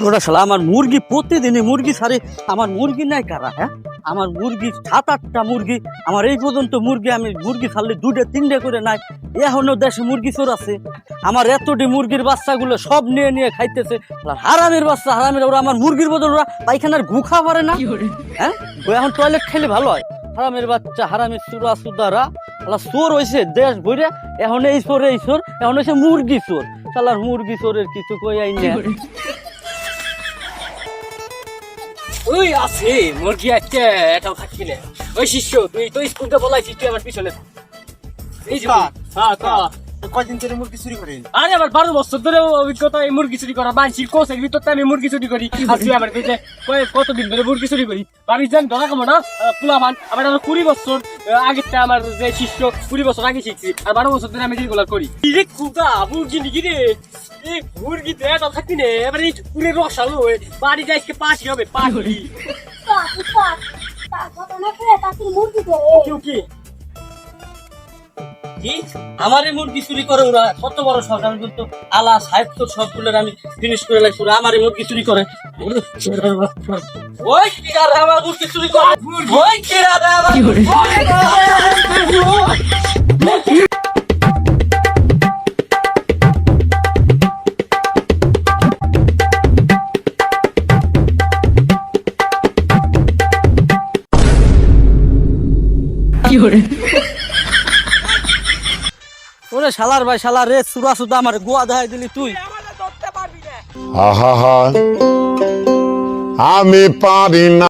ওরা শালা আমার মুরগি প্রতিদিনই মুরগি ছাড়ে, আমার মুরগি নাই কারা? হ্যাঁ, আমার মুরগি 7-8টা মুরগি, আমার এই পর্যন্ত মুরগি আমি মুরগি ছাড়লে 2-3টে করে নাই। এখনো দেশে মুরগি চোর আছে, আমার এতটি মুরগির বাচ্চাগুলো সব নিয়ে নিয়ে খাইতেছে। হারামের বাচ্চা, হারামের ওরা আমার মুরগির বদল ওরা পায়খানার গু খাওয়া পারে না। হ্যাঁ, ওই এখন টয়লেট খেলে ভালো হয়। হারামের বাচ্চা, হারামের চোরা সুদারা চোর হয়েছে দেশ ভরে। এখন এই চোর এই চোর, এখন হয়েছে মুরগি চোর। শালার মুরগি চোরের কিছু কই আই না। ওই আছে মুরগি একটা এটাও থাকি না। ওই শিষ্য তুই তো স্কুলতে বলাইছিস, তুই আমার পিছনে থাক। এই যে কয়দিন ধরে মুরগি চুরি করে? আরে আমার 12 বছর ধরে অভিজ্ঞতা এই মুরগি চুরি করা। বাঞ্চির কোচের ভিতর আমি মুরগি চুরি করি। আর তুই আমার কাছে কতদিন ধরে মুরগি চুরি করি? বাড়ি যান ধরা কামো না পুলামান। আমার 20 বছর আগেরটা আমার যে শিষ্য 20 বছর আগে শিখছি, আর 12 বছর ধরে আমি যেগুলো করি। রে খুদা মুরগি নাকি রে? এই মুরগি তো এটা থাকি না, এবারে পুরে রসালো বাড়ি যাই পাশি হবে পাশি। কি কি আমারই মুরগি চুরি করে ওরা? কত বড় শখ! আমি কিন্তু আলা সাহিত্য সবগুলো আমি ফিনিশ করে লাগছি, ওরা আমারই মুরগি চুরি করে। ওই কিরারে আমার মুরগি চুরি করে, ওই কিরারে আমার ওরে শালার ভাই, শালা রে সুরা সুদা আমার গোয়া দেখাই দিলি তুই। আহা, আমি পারি না।